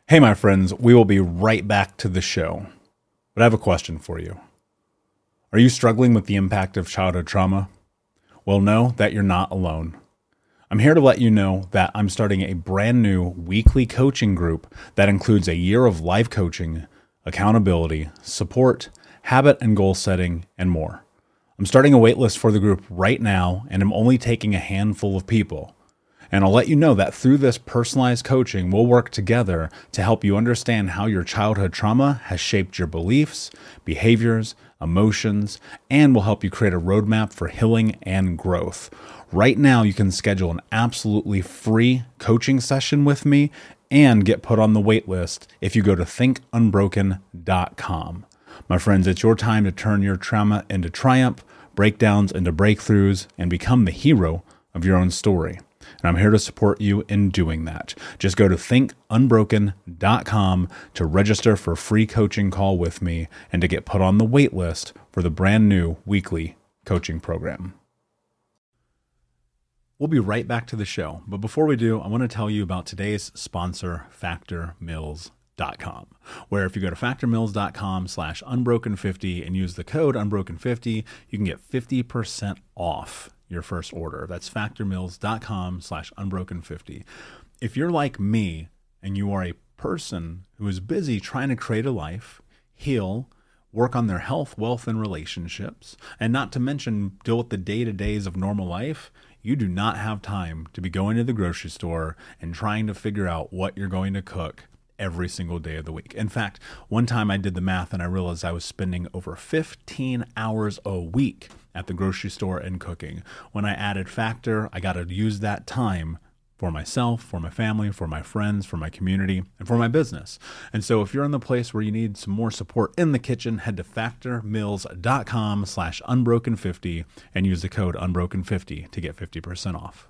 Hey, my friends, we will be right back to the show. But I have a question for you. Are you struggling with the impact of childhood trauma? Well, know that you're not alone. I'm here to let you know that I'm starting a brand new weekly coaching group that includes a year of life coaching, accountability, support, habit and goal setting, and more. I'm starting a waitlist for the group right now, and I'm only taking a handful of people. And I'll let you know that through this personalized coaching, we'll work together to help you understand how your childhood trauma has shaped your beliefs, behaviors, emotions, and will help you create a roadmap for healing and growth. Right now, you can schedule an absolutely free coaching session with me and get put on the wait list if you go to thinkunbroken.com. My friends, it's your time to turn your trauma into triumph, breakdowns into breakthroughs, and become the hero of your own story. And I'm here to support you in doing that. Just go to thinkunbroken.com to register for a free coaching call with me and to get put on the wait list for the brand new weekly coaching program. We'll be right back to the show. But before we do, I want to tell you about today's sponsor, factormeals.com, where if you go to factormeals.com/unbroken50 and use the code unbroken50, you can get 50% off your first order. That's factormeals.com/unbroken50. If you're like me and you are a person who is busy trying to create a life, heal, work on their health, wealth, and relationships, and not to mention deal with the day-to-days of normal life, you do not have time to be going to the grocery store and trying to figure out what you're going to cook every single day of the week. In fact, one time I did the math and I realized I was spending over 15 hours a week at the grocery store and cooking. When I added Factor, I got to use that time for myself, for my family, for my friends, for my community, and for my business. And so if you're in the place where you need some more support in the kitchen, head to factormeals.com/unbroken50 and use the code unbroken50 to get 50% off.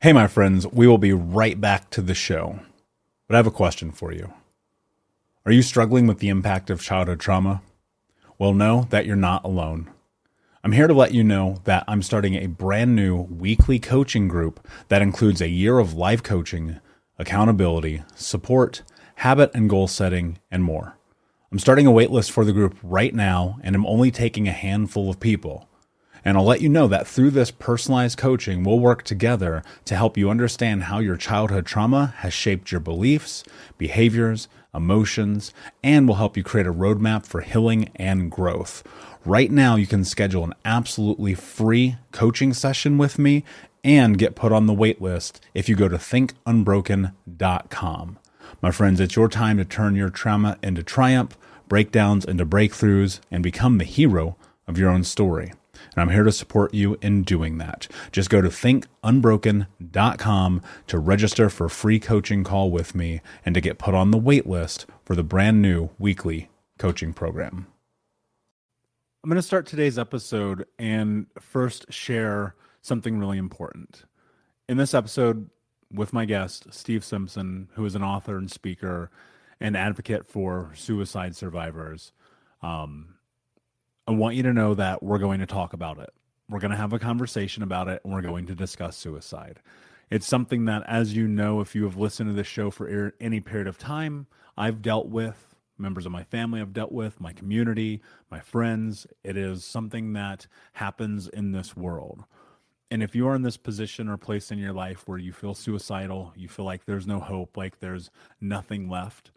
Hey, my friends, we will be right back to the show. But I have a question for you. Are you struggling with the impact of childhood trauma? Well, know that you're not alone. I'm here to let you know that I'm starting a brand new weekly coaching group that includes a year of life coaching, accountability, support, habit and goal setting, and more. I'm starting a waitlist for the group right now, and I'm only taking a handful of people. And I'll let you know that through this personalized coaching, we'll work together to help you understand how your childhood trauma has shaped your beliefs, behaviors, emotions, and will help you create a roadmap for healing and growth. Right now, you can schedule an absolutely free coaching session with me and get put on the wait list if you go to thinkunbroken.com. My friends, it's your time to turn your trauma into triumph, breakdowns into breakthroughs, and become the hero of your own story. And I'm here to support you in doing that. Just go to thinkunbroken.com to register for a free coaching call with me and to get put on the wait list for the brand new weekly coaching program. I'm going to start today's episode and first share something really important. In this episode with my guest, Steve Simpson, who is an author and speaker and advocate for suicide survivors, I want you to know that we're going to talk about it. We're going to have a conversation about it, and we're going to discuss suicide. It's something that, as you know, if you have listened to this show for any period of time, I've dealt with, members of my family have dealt with, my community, my friends. It is something that happens in this world. And if you are in this position or place in your life where you feel suicidal, you feel like there's no hope, like there's nothing left,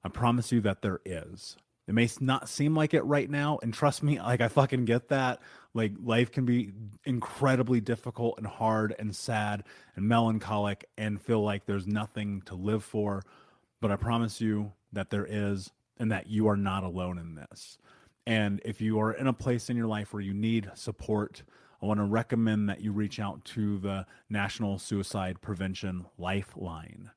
I promise you that there is. It may not seem like it right now, and trust me, like I fucking get that. Like life can be incredibly difficult and hard and sad and melancholic and feel like there's nothing to live for. But I promise you that there is, and that you are not alone in this. And if you are in a place in your life where you need support, I want to recommend that you reach out to the National Suicide Prevention Lifeline.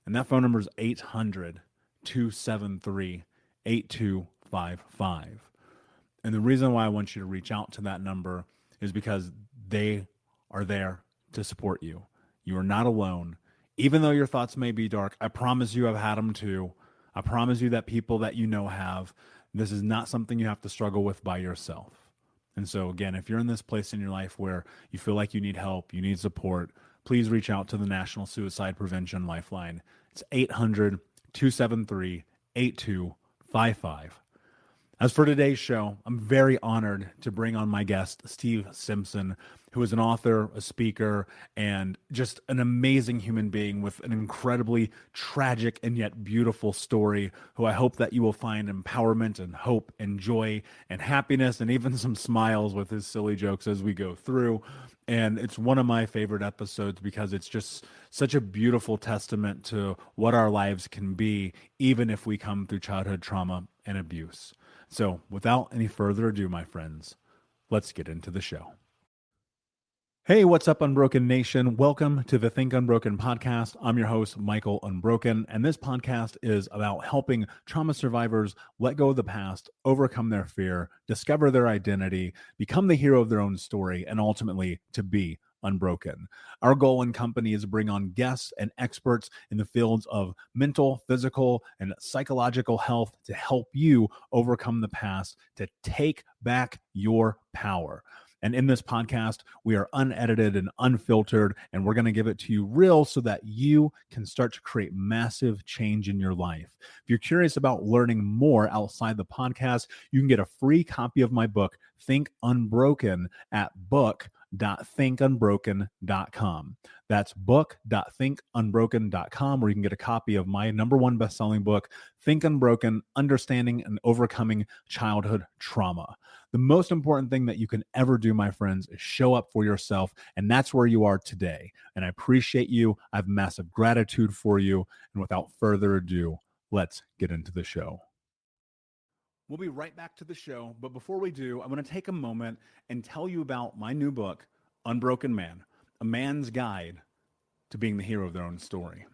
And that phone number is 800-273-8255. And the reason why I want you to reach out to that number is because they are there to support you. You are not alone. Even though your thoughts may be dark, I promise you I've had them too. I promise you that people that you know have. This is not something you have to struggle with by yourself. And so again, if you're in this place in your life where you feel like you need help, you need support, please reach out to the National Suicide Prevention Lifeline. It's 800-273-8255. As for today's show, I'm very honored to bring on my guest, Steve Simpson, who is an author, a speaker, and just an amazing human being with an incredibly tragic and yet beautiful story, who I hope that you will find empowerment and hope and joy and happiness and even some smiles with his silly jokes as we go through. And it's one of my favorite episodes because it's just such a beautiful testament to what our lives can be, even if we come through childhood trauma and abuse. So without any further ado, my friends, let's get into the show. Hey, what's up, Unbroken Nation? Welcome to the Think Unbroken podcast. I'm your host, Michael Unbroken, and this podcast is about helping trauma survivors let go of the past, overcome their fear, discover their identity, become the hero of their own story, and ultimately to be unbroken. Our goal in company is to bring on guests and experts in the fields of mental, physical, and psychological health to help you overcome the past, to take back your power. And in this podcast, we are unedited and unfiltered, and we're going to give it to you real so that you can start to create massive change in your life. If you're curious about learning more outside the podcast, you can get a free copy of my book, Think Unbroken, at book.thinkunbroken.com. That's book.thinkunbroken.com, where you can get a copy of my #1 best-selling book, Think Unbroken: Understanding and Overcoming Childhood Trauma. The most important thing that you can ever do, my friends, is show up for yourself, and that's where you are today. And I appreciate you. I have massive gratitude for you. And without further ado, let's get into the show. We'll be right back to the show, but before we do, I want to take a moment and tell you about my new book, Unbroken Man, A Man's Guide to Being the Hero of Their Own Story.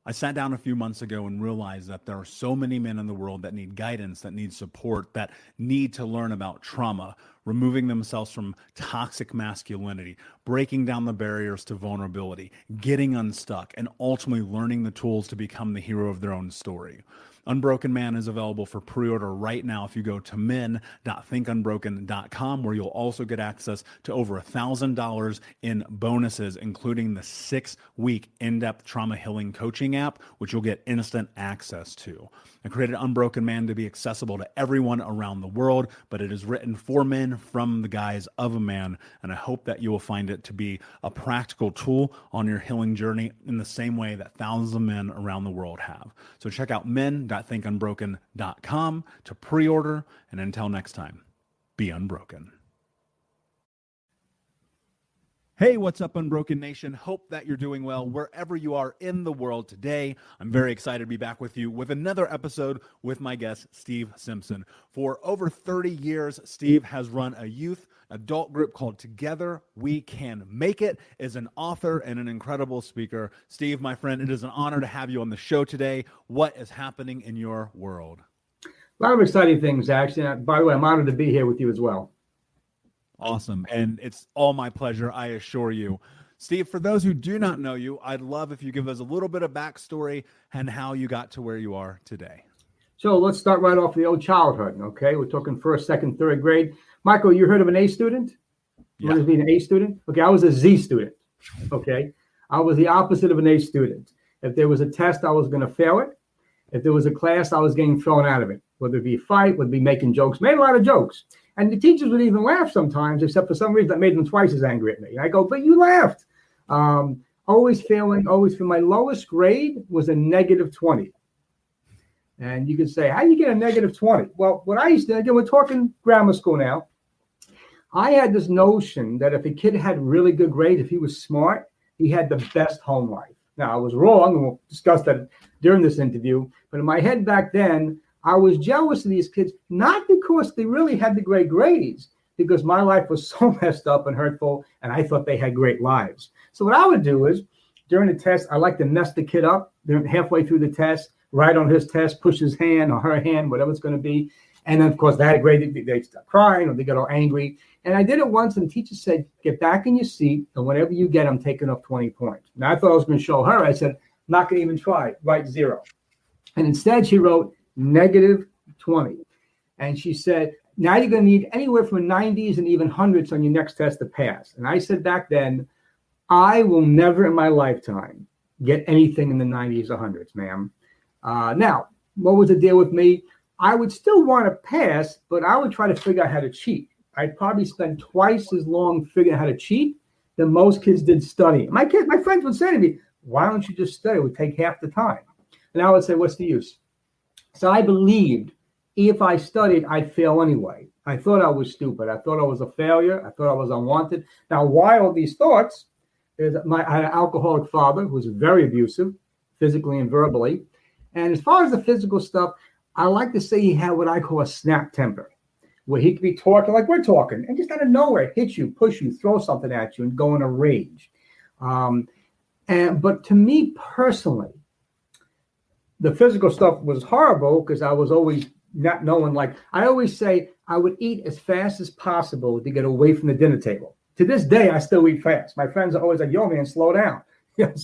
I sat down a few months ago and realized that there are so many men in the world that need guidance, that need support, that need to learn about trauma, removing themselves from toxic masculinity, breaking down the barriers to vulnerability, getting unstuck, and ultimately learning the tools to become the hero of their own story. Unbroken Man is available for pre-order right now if you go to men.thinkunbroken.com, where you'll also get access to over $1,000 in bonuses, including the 6-week in-depth trauma healing coaching app, which you'll get instant access to. I created Unbroken Man to be accessible to everyone around the world, but it is written for men from the guise of a man, and I hope that you will find it to be a practical tool on your healing journey in the same way that thousands of men around the world have. So check out men.thinkunbroken.com to pre-order, and until next time, be unbroken. Hey, what's up, Unbroken Nation? Hope that you're doing well wherever you are in the world today. I'm very excited to be back with you with another episode with my guest, Steve Simpson. For over 30 years, Steve has run a youth adult group called Together We Can Make It, is an author and an incredible speaker. Steve, my friend, it is an honor to have you on the show today. What is happening in your world? A lot of exciting things, actually. By the way, I'm honored to be here with you as well. Awesome. And it's all my pleasure, I assure you. Steve, for those who do not know you, I'd love if you give us a little bit of backstory and how you got to where you are today. So let's start right off the old childhood, okay? We're talking first, second, third grade. Michael, you heard of an A student? You want to be an A student? Okay, I was a Z student, okay? I was the opposite of an A student. If there was a test, I was going to fail it. If there was a class, I was getting thrown out of it. Whether it be a fight, whether it be making jokes, made a lot of jokes. And the teachers would even laugh sometimes, except for some reason that made them twice as angry at me. I go, but you laughed. Always failing, always failing. My lowest grade was a -20. And you could say, how do you get a -20? Well, what I used to, again, we're talking grammar school now. I had this notion that if a kid had really good grades, if he was smart, he had the best home life. Now, I was wrong, and we'll discuss that during this interview. But in my head back then, I was jealous of these kids, not because they really had the great grades, because my life was so messed up and hurtful, and I thought they had great lives. So what I would do is, during the test, I like to mess the kid up halfway through the test, write on his test, push his hand or her hand, whatever it's going to be. And then, of course, they had a grade, they start crying or they get all angry. And I did it once, and the teacher said, get back in your seat, and whenever you get, I'm taking off 20 points. Now, I thought I was going to show her. I said, not going to even try, write 0. And instead, she wrote, -20. And she said, Now you're going to need anywhere from 90s and even hundreds on your next test to pass. And I said back then, I will never in my lifetime get anything in the 90s or hundreds, ma'am. Now, what was the deal with me? I would still want to pass, but I would try to figure out how to cheat. I'd probably spend twice as long figuring out how to cheat than most kids did studying. My friends would say to me, why don't you just study? It would take half the time. And I would say, what's the use? So I believed if I studied, I'd fail anyway. I thought I was stupid. I thought I was a failure. I thought I was unwanted. Now, why all these thoughts? I had an alcoholic father who was very abusive, physically and verbally. And as far as the physical stuff, I like to say he had what I call a snap temper, where he could be talking like we're talking and just out of nowhere hit you, push you, throw something at you and go in a rage. But to me personally, the physical stuff was horrible because I was always not knowing. Like I always say, I would eat as fast as possible to get away from the dinner table. To this day, I still eat fast. My friends are always like, yo, man, slow down. But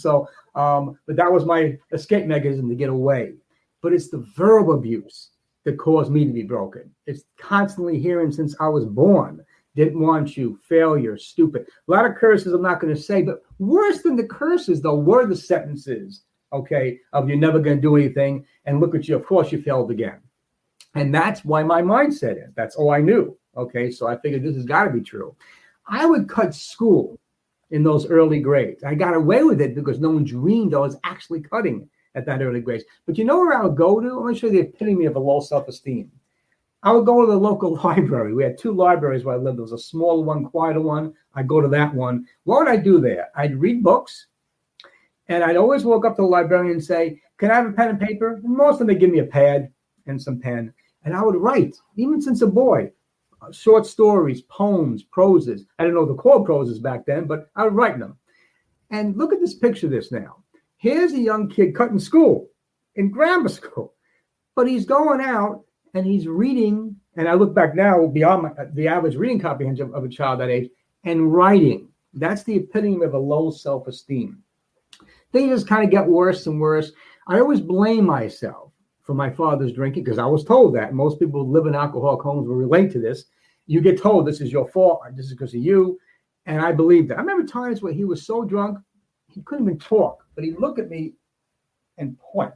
that was my escape mechanism to get away. But it's the verbal abuse that caused me to be broken. It's constantly hearing since I was born, didn't want you, failure, stupid. A lot of curses I'm not going to say, but worse than the curses, though, were the sentences, okay, of you're never going to do anything. And look at you, of course you failed again. And that's why my mindset is. That's all I knew. Okay, so I figured this has got to be true. I would cut school in those early grades. I got away with it because no one dreamed I was actually cutting at that early grades. But you know where I would go to? I'm going to show you the epitome of a low self-esteem. I would go to the local library. We had two libraries where I lived. There was a smaller one, quieter one. I'd go to that one. What would I do there? I'd read books, and I'd always walk up to the librarian and say, can I have a pen and paper? And most of them, they'd give me a pad and some pen. And I would write, even since a boy, short stories, poems, proses. I didn't know the called proses back then, but I would write them. And look at this picture of this now. Here's a young kid cutting school, in grammar school, but he's going out and he's reading, and I look back now beyond the average reading comprehension of a child that age, and writing. That's the epitome of a low self-esteem. Things just kind of get worse and worse. I always blame myself for my father's drinking because I was told that. Most people who live in alcoholic homes will relate to this. You get told this is your fault, or this is because of you, and I believed that. I remember times where he was so drunk, he couldn't even talk, but he'd look at me and point.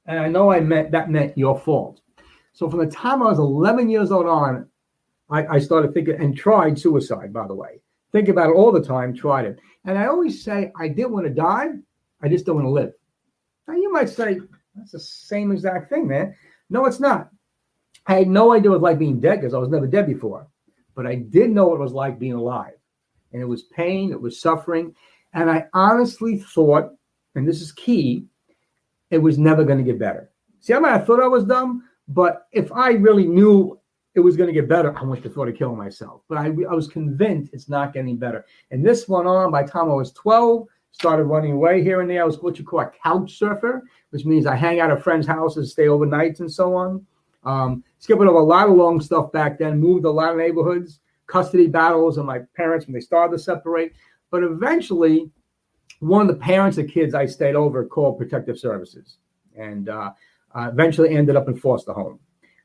And I know that meant your fault. So from the time I was 11 years old on, I started thinking and tried suicide, by the way. Think about it all the time, tried it. And I always say, I didn't want to die. I just don't want to live. Now you might say, that's the same exact thing, man. No, it's not. I had no idea what it was like being dead because I was never dead before. But I did know what it was like being alive. And it was pain, it was suffering. And I honestly thought, and this is key, it was never going to get better. See, I thought I was dumb, but if I really knew it was going to get better, I wouldn't have thought of killing myself. But I was convinced it's not getting better. And this went on by the time I was 12, started running away here and there. I was what you call a couch surfer, which means I hang out at friends' houses, stay overnights and so on. Skipping over a lot of long stuff back then, moved a lot of neighborhoods, custody battles of my parents when they started to separate. But eventually, one of the parents of kids I stayed over called Protective Services, and eventually ended up in foster home.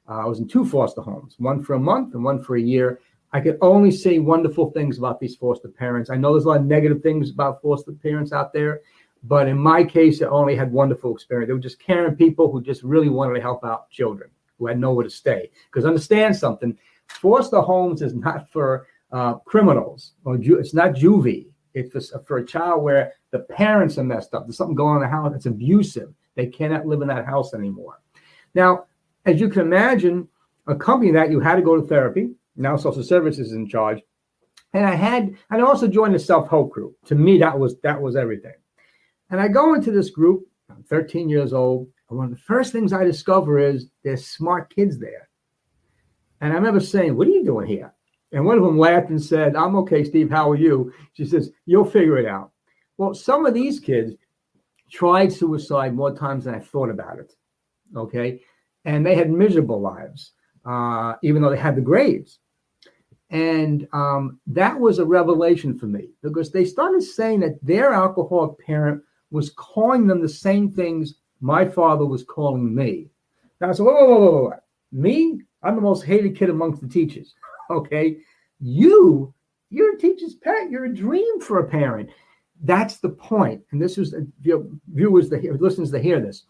I was in two foster homes, one for a month and one for a year. I could only say wonderful things about these foster parents. I know there's a lot of negative things about foster parents out there, but in my case, I only had wonderful experience. They were just caring people who just really wanted to help out children who had nowhere to stay. Because understand something, foster homes is not for criminals, or it's not juvie. It's for a child where the parents are messed up. There's something going on in the house that's abusive. They cannot live in that house anymore. Now, as you can imagine, accompanying that, you had to go to therapy. Now social services is in charge. And I also joined the self-help group. To me, that was everything. And I go into this group, I'm 13 years old, and one of the first things I discover is there's smart kids there. And I remember saying, what are you doing here? And one of them laughed and said, I'm okay, Steve, how are you? She says, you'll figure it out. Well, some of these kids tried suicide more times than I thought about it, okay? And they had miserable lives, even though they had the grades. And that was a revelation for me because they started saying that their alcoholic parent was calling them the same things my father was calling me. Now I said, whoa. Me? I'm the most hated kid amongst the teachers. Okay. You're a teacher's pet. You're a dream for a parent. That's the point. And this was viewers, listeners to hear this.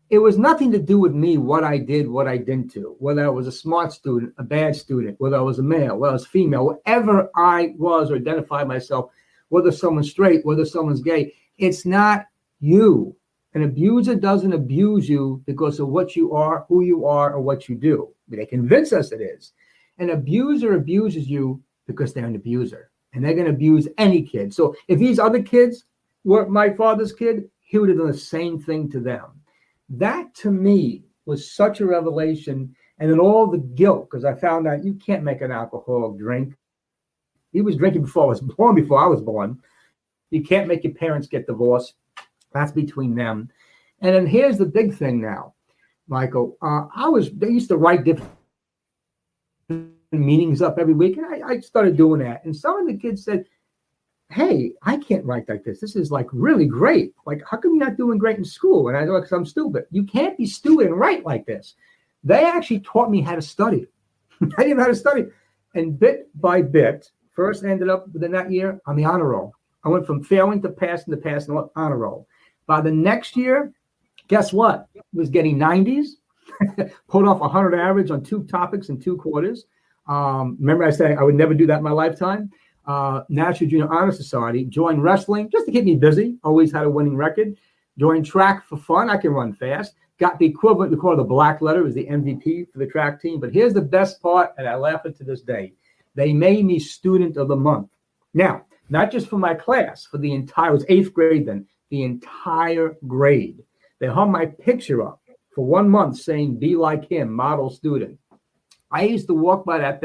It was nothing to do with me, what I did, what I didn't do, whether I was a smart student, a bad student, whether I was a male, whether I was female, whatever I was or identified myself, whether someone's straight, whether someone's gay. It's not you. An abuser doesn't abuse you because of what you are, who you are, or what you do. They convince us it is. An abuser abuses you because they're an abuser, and they're going to abuse any kid. So if these other kids were my father's kid, he would have done the same thing to them. That to me was such a revelation. And then all the guilt, because I found out you can't make an alcoholic drink. He was drinking before I was born. You can't make your parents get divorced. That's between them. And then here's the big thing now, Michael. They used to write different meetings up every week, and I started doing that. And some of the kids said, hey, I can't write like this. This is like really great. Like, how come you're not doing great in school? And I go, because I'm stupid. You can't be stupid and write like this. They actually taught me how to study. I didn't know how to study. And bit by bit, first ended up within that year on the honor roll. I went from failing to passing to passing honor roll. By the next year, guess what? Was getting 90s, pulled off 100 average on 2 topics in 2 quarters. Remember I said I would never do that in my lifetime. National Junior Honor Society, joined wrestling just to keep me busy. Always had a winning record. Joined track for fun. I can run fast. Got the equivalent we call the black letter, was the MVP for the track team. But here's the best part, and I laugh at to this day. They made me student of the month. Now, not just for my class, for the entire, it was 8th grade then, the entire grade. They hung my picture up for 1 month saying, be like him, model student. I used to walk by that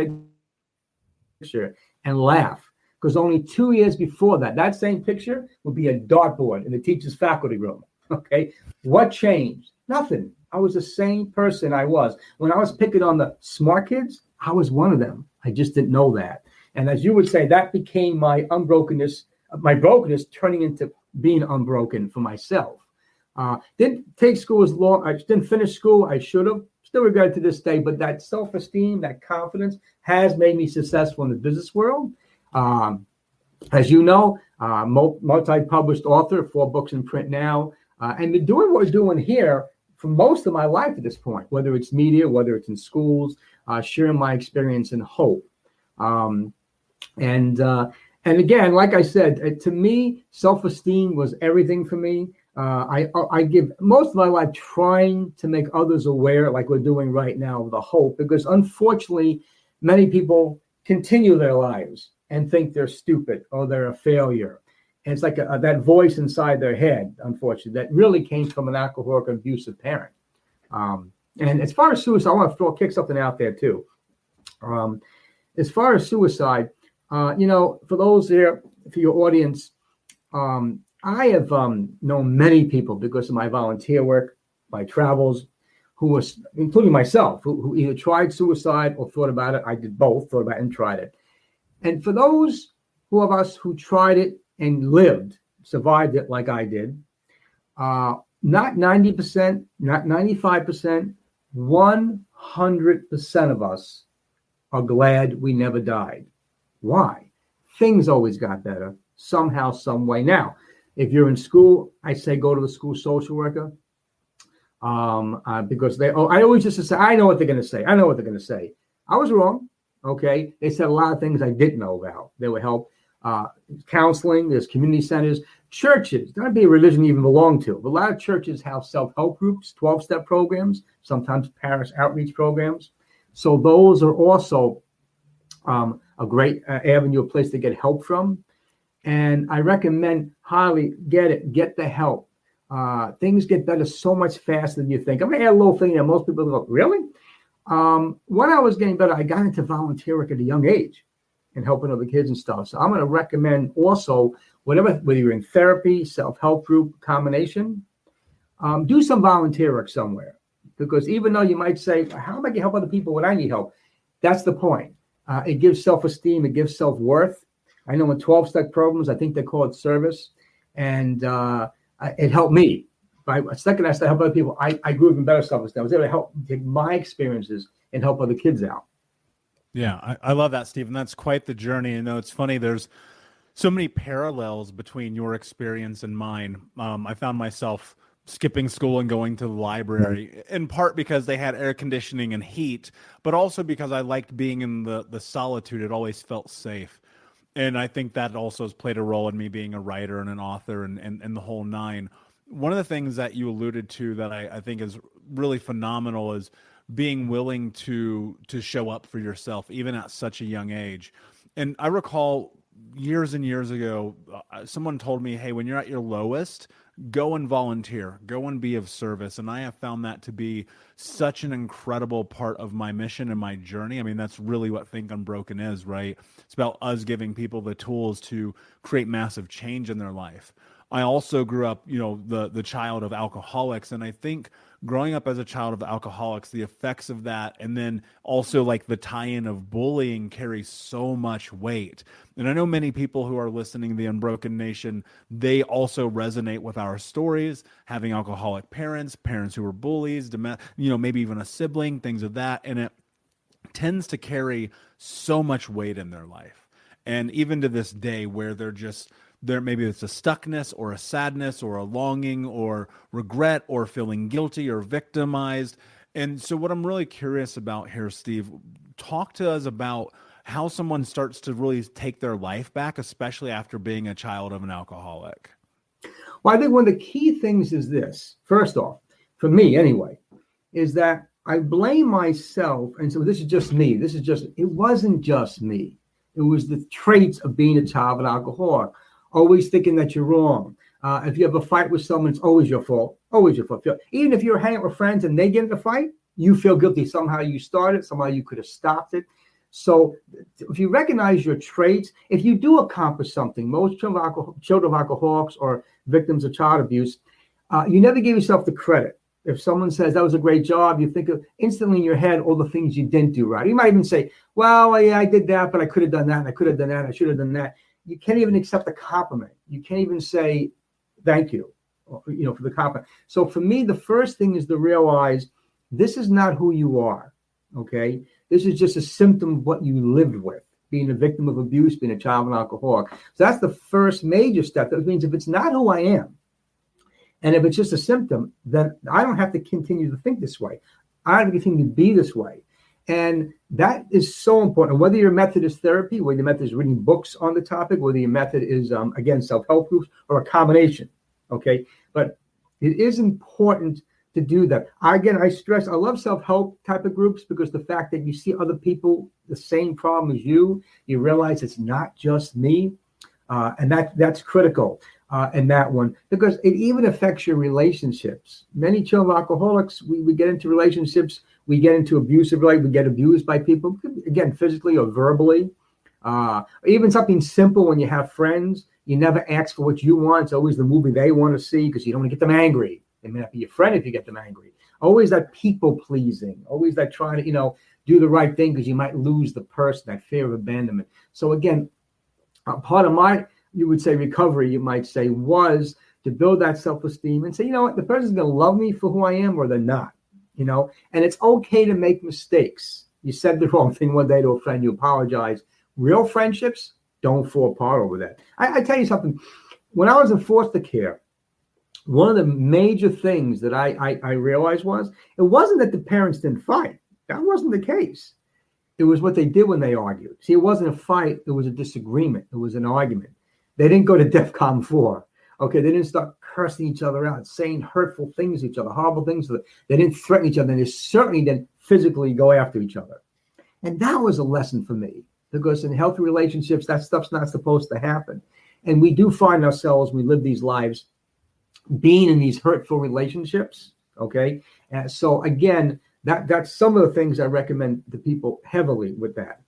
picture and laugh, because only 2 years before that same picture would be a dartboard in the teacher's faculty room. Okay. What changed? Nothing. I was the same person I was. When I was picking on the smart kids, I was one of them. I just didn't know that. And as you would say, that became my unbrokenness, my brokenness turning into being unbroken for myself. Didn't take school as long. I didn't finish school. I should have. Still regret it to this day, but that self-esteem, that confidence has made me successful in the business world. As you know, multi-published author, 4 books in print now, and been doing what we're doing here for most of my life at this point, whether it's media, whether it's in schools, sharing my experience and hope. And again, like I said, to me, self-esteem was everything for me. I give most of my life trying to make others aware, like we're doing right now, of the hope, because unfortunately, many people continue their lives and think they're stupid or they're a failure. And it's like that voice inside their head, unfortunately, that really came from an alcoholic, abusive parent. And as far as suicide, I want to kick something out there too. As far as suicide, for those here, for your audience, I have known many people because of my volunteer work, my travels, who was, including myself, who either tried suicide or thought about it. I did both, thought about it and tried it. And for those of us who tried it and lived, survived it like I did, not 90%, not 95%, 100% of us are glad we never died. Why? Things always got better somehow, some way. Now, if you're in school, I say go to the school social worker, because I always just say, I know what they're going to say. I know what they're going to say. I was wrong. Okay. They said a lot of things I didn't know about. They would help. Counseling, there's community centers, churches. There might be a religion you even belong to, but a lot of churches have self-help groups, 12-step programs, sometimes parish outreach programs. So those are also a great avenue, a place to get help from. And I recommend highly get the help. Things get better so much faster than you think. I'm going to add a little thing that most people go, really? When I was getting better, I got into volunteer work at a young age and helping other kids and stuff. So I'm going to recommend also, whether you're in therapy, self-help group, combination, do some volunteer work somewhere. Because even though you might say, how am I going to help other people when I need help? That's the point. It gives self-esteem. It gives self-worth. I know in 12-step programs, I think they call it service. And it helped me By the second I started helping other people, I grew even better self-esteem. I was able to help take my experiences and help other kids out. Yeah, I love that, Steve. And that's quite the journey. You know, it's funny, there's so many parallels between your experience and mine. I found myself skipping school and going to the library, in part because they had air conditioning and heat, but also because I liked being in the solitude. It always felt safe. And I think that also has played a role in me being a writer and an author and the whole nine. One of the things that you alluded to that I think is really phenomenal is being willing to show up for yourself, even at such a young age. And I recall years and years ago, someone told me, hey, when you're at your lowest, go and volunteer, go and be of service. And I have found that to be such an incredible part of my mission and my journey. I mean, that's really what Think Unbroken is, right? It's about us giving people the tools to create massive change in their life. I also grew up, you know, the child of alcoholics. And I think growing up as a child of alcoholics, the effects of that, and then also like the tie-in of bullying carries so much weight. And I know many people who are listening to the Unbroken Nation, they also resonate with our stories, having alcoholic parents, parents who were bullies, you know, maybe even a sibling, things of that. And it tends to carry so much weight in their life. And even to this day where maybe it's a stuckness or a sadness or a longing or regret or feeling guilty or victimized. And so what I'm really curious about here, Steve, talk to us about how someone starts to really take their life back, especially after being a child of an alcoholic. Well, I think one of the key things is this. First off, for me anyway, is that I blame myself. And so this is just me. It wasn't just me. It was the traits of being a child of an alcoholic. Always thinking that you're wrong. If you have a fight with someone, it's always your fault. Always your fault. Even if you're hanging out with friends and they get in a fight, you feel guilty. Somehow you started. Somehow you could have stopped it. So if you recognize your traits, if you do accomplish something, most children of alcoholics or victims of child abuse, you never give yourself the credit. If someone says that was a great job, you think of instantly in your head all the things you didn't do right. You might even say, well, yeah, I did that, but I could have done that, and I could have done that, and I should have done that. You can't even accept a compliment. You can't even say thank you, you know, for the compliment. So for me, the first thing is to realize this is not who you are, okay? This is just a symptom of what you lived with, being a victim of abuse, being a child of an alcoholic. So that's the first major step. That means if it's not who I am, and if it's just a symptom, then I don't have to continue to think this way. I have to continue to be this way. And that is so important. Whether your method is therapy, whether your method is reading books on the topic, whether your method is, again, self-help groups, or a combination, okay? But it is important to do that. I stress, I love self-help type of groups because the fact that you see other people, the same problem as you realize it's not just me. And that's critical in that one, because it even affects your relationships. Many children of alcoholics, we get into relationships, we get into abusive, we get abused by people, again, physically or verbally. Even something simple when you have friends, you never ask for what you want. It's always the movie they want to see because you don't want to get them angry. They may not be your friend if you get them angry. Always that people pleasing, always that trying to, do the right thing because you might lose the person, that fear of abandonment. So again, part of my, you would say recovery, you might say, was to build that self-esteem and say, you know what, the person's going to love me for who I am or they're not, and it's okay to make mistakes. You said the wrong thing one day to a friend, you apologize. Real friendships don't fall apart over that. I tell you something, when I was in foster care, one of the major things that I realized was, it wasn't that the parents didn't fight. That wasn't the case. It was what they did when they argued. See, it wasn't a fight. It was a disagreement. It was an argument. They didn't go to DEFCON 4. Okay, they didn't start cursing each other out, saying hurtful things to each other, horrible things. They didn't threaten each other. And they certainly didn't physically go after each other. And that was a lesson for me, because in healthy relationships, that stuff's not supposed to happen. And we do find ourselves, we live these lives, being in these hurtful relationships. Okay, and so again, that's some of the things I recommend to people heavily with that.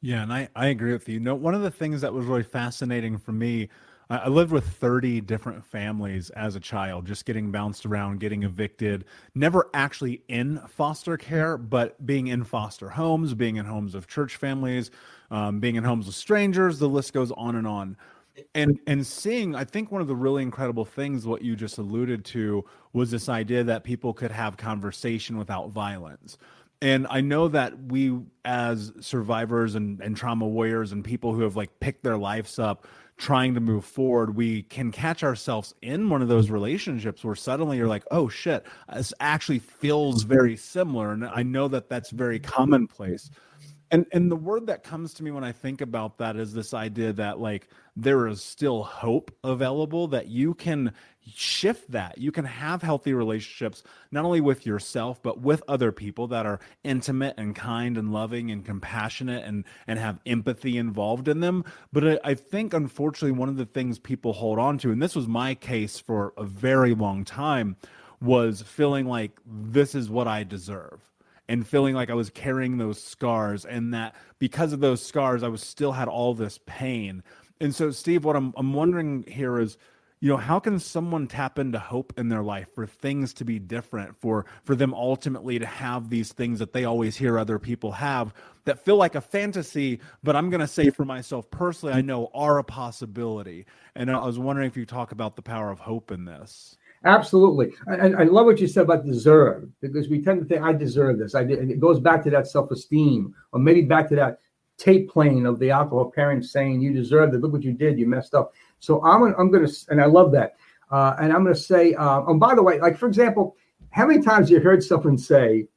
Yeah, and I agree with you. One of the things that was really fascinating for me, I lived with 30 different families as a child, just getting bounced around, getting evicted, never actually in foster care, but being in foster homes, being in homes of church families, being in homes of strangers, the list goes on and on. And seeing, I think one of the really incredible things, what you just alluded to, was this idea that people could have conversation without violence. And I know that we, as survivors and trauma warriors and people who have like picked their lives up trying to move forward, we can catch ourselves in one of those relationships where suddenly you're like, oh shit, this actually feels very similar. And I know that that's very commonplace. And the word that comes to me when I think about that is this idea that like there is still hope available, that you can shift that. You can have healthy relationships, not only with yourself, but with other people that are intimate and kind and loving and compassionate and have empathy involved in them. But I think, unfortunately, one of the things people hold on to, and this was my case for a very long time, was feeling like this is what I deserve, and feeling like I was carrying those scars, and that because of those scars, I was still had all this pain. And so, Steve, what I'm wondering here is, how can someone tap into hope in their life for things to be different, for them ultimately to have these things that they always hear other people have that feel like a fantasy, but I'm going to say for myself personally, I know are a possibility. And I was wondering if you talk about the power of hope in this. Absolutely. And I love what you said about deserve, because we tend to think I deserve this. And it goes back to that self-esteem, or maybe back to that tape playing of the alcohol parents saying, you deserved it. Look what you did. You messed up. So I'm going to, and I love that. And I'm going to say, and by the way, like, for example, how many times you heard someone say,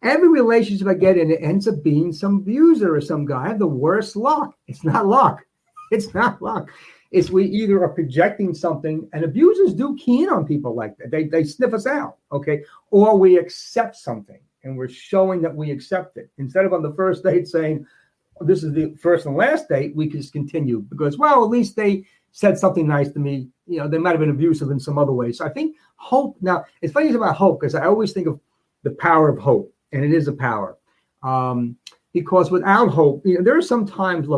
every relationship I get in, it ends up being some abuser or some guy. I have the worst luck. It's not luck. It's not luck. It's we either are projecting something, and abusers do key in on people like that. They sniff us out, okay? Or we accept something, and we're showing that we accept it. Instead of on the first date saying, oh, this is the first and last date, we can just continue because, well, at least they said something nice to me. They might have been abusive in some other way. So I think hope, now, it's funny about hope, because I always think of the power of hope, and it is a power. Because without hope, there are some times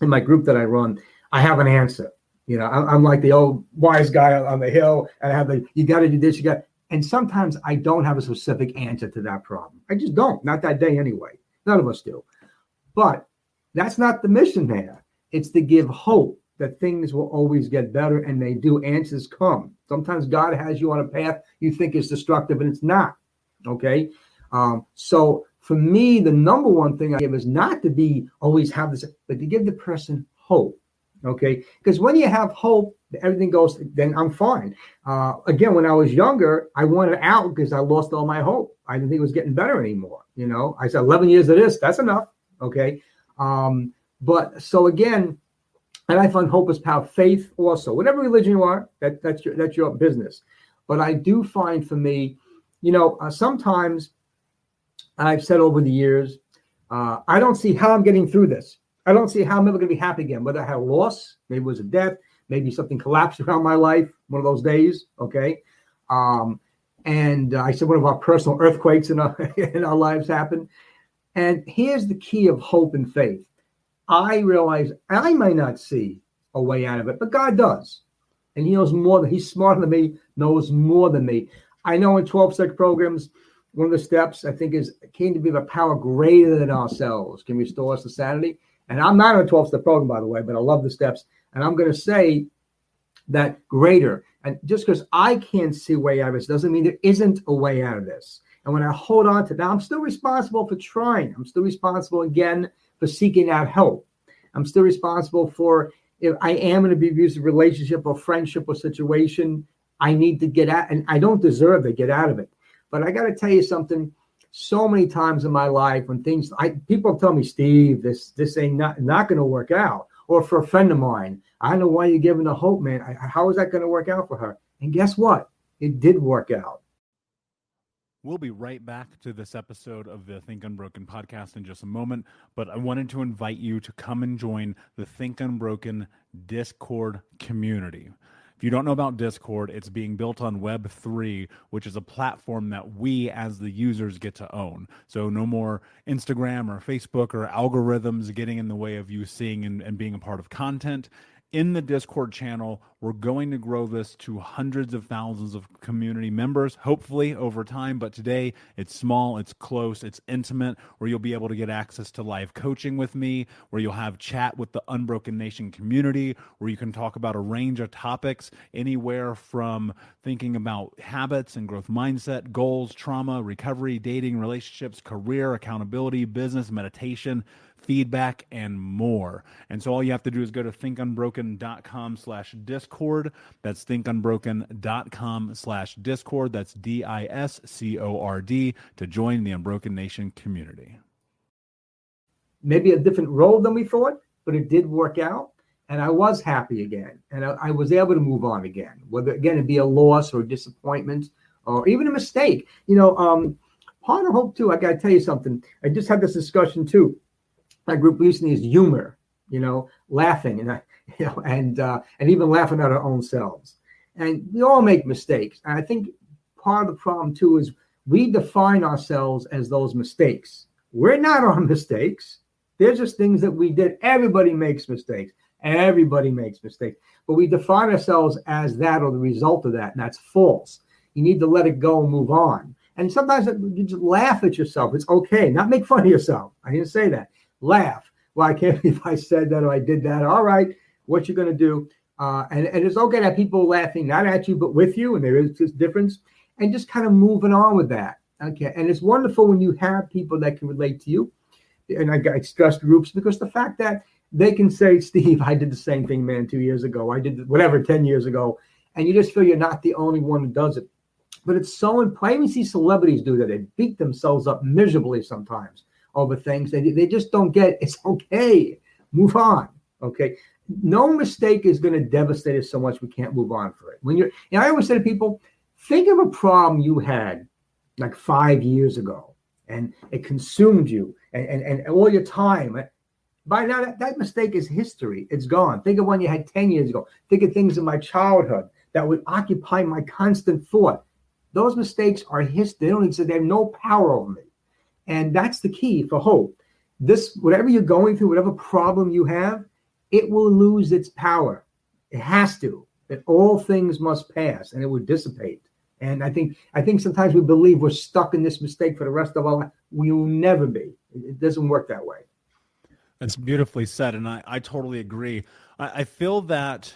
in my group that I run, I have an answer. I'm like the old wise guy on the hill, and I have you got to do this, and sometimes I don't have a specific answer to that problem. I just don't, not that day anyway. None of us do. But that's not the mission there. It's to give hope that things will always get better, and they do. Answers come. Sometimes God has you on a path you think is destructive, and it's not. Okay? So for me, the number one thing I give is not to always have this, but to give the person hope. Okay? Because when you have hope, everything goes, then I'm fine. Again, when I was younger, I wanted out because I lost all my hope. I didn't think it was getting better anymore. I said 11 years of this, that's enough. Okay? But so again, and I find hope is power, faith also. Whatever religion you are, that's your business. But I do find for me, sometimes I've said over the years, I don't see how I'm getting through this. I don't see how I'm ever going to be happy again. Whether I had a loss, maybe it was a death, maybe something collapsed around my life, one of those days, okay? And I said one of our personal earthquakes in our lives happened. And here's the key of hope and faith. I realize I might not see a way out of it, but God does. And he knows more. He's smarter than me, knows more than me. I know in 12-step programs, one of the steps I think came to be the power greater than ourselves can restore us to sanity. And I'm not on a 12-step program, by the way, but I love the steps. And I'm going to say that greater. And just because I can't see a way out of this doesn't mean there isn't a way out of this. And when I hold on to that, I'm still responsible for trying. I'm still responsible, again, for seeking out help. I'm still responsible for, if I am in an abusive relationship or friendship or situation, I need to get out, and I don't deserve to get out of it. But I got to tell you something. So many times in my life, when people tell me, Steve, this ain't not going to work out. Or for a friend of mine, I don't know why you're giving the hope, man. How is that going to work out for her? And guess what? It did work out. We'll be right back to this episode of the Think Unbroken podcast in just a moment, but I wanted to invite you to come and join the Think Unbroken Discord community. If you don't know about Discord, it's being built on Web3, which is a platform that we as the users get to own. So no more Instagram or Facebook or algorithms getting in the way of you seeing and being a part of content. in the Discord channel. We're going to grow this to hundreds of thousands of community members, hopefully over time. But today it's small, it's close, it's intimate, where you'll be able to get access to live coaching with me, where you'll have chat with the Unbroken Nation community, where you can talk about a range of topics, anywhere from thinking about habits and growth mindset, goals, trauma, recovery, dating, relationships, career, accountability, business, meditation, feedback, and more. And so all you have to do is go to thinkunbroken.com/discord. That's thinkunbroken.com/discord. That's DISCORD to join the Unbroken Nation community. Maybe a different role than we thought, but it did work out. And I was happy again. And I was able to move on again, whether, again, it be a loss or a disappointment or even a mistake. Part of hope, too, I got to tell you something. I just had this discussion, too. My group recently is humor, laughing and even laughing at our own selves. And we all make mistakes. And I think part of the problem, too, is we define ourselves as those mistakes. We're not our mistakes. They're just things that we did. Everybody makes mistakes. Everybody makes mistakes. But we define ourselves as that or the result of that. And that's false. You need to let it go and move on. And sometimes you just laugh at yourself. It's okay. Not make fun of yourself. I didn't say that. Laugh. Well, I can't believe I said that or I did that. All right, what you're going to do. And it's okay to have people laughing, not at you, but with you. And there is this difference. And just kind of moving on with that. Okay. And it's wonderful when you have people that can relate to you. And I stress groups because the fact that they can say, Steve, I did the same thing, man, 2 years ago. I did whatever 10 years ago. And you just feel you're not the only one who does it. But it's so important. I even see celebrities do that. They beat themselves up miserably sometimes over things they just don't get. It's okay. Move on. Okay. No mistake is going to devastate us so much we can't move on for it. I always say to people, think of a problem you had like 5 years ago and it consumed you and all your time. By now, that mistake is history. It's gone. Think of one you had 10 years ago. Think of things in my childhood that would occupy my constant thought. Those mistakes are history. They don't exist. They have no power over me. And that's the key for hope. Whatever you're going through, whatever problem you have, it will lose its power. It has to. That all things must pass and it will dissipate. And I think sometimes we believe we're stuck in this mistake for the rest of our life. We will never be. It doesn't work that way. That's beautifully said. And I totally agree. I feel that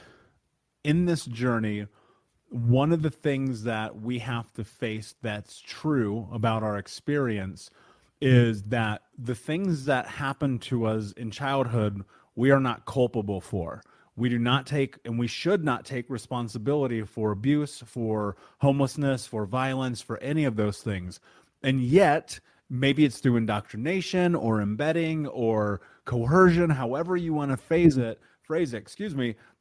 in this journey, one of the things that we have to face that's true about our experience is that the things that happen to us in childhood, we are not culpable for. We do not take, and we should not take responsibility for abuse, for homelessness, for violence, for any of those things. And yet, maybe it's through indoctrination or embedding or coercion, however you want to phrase it,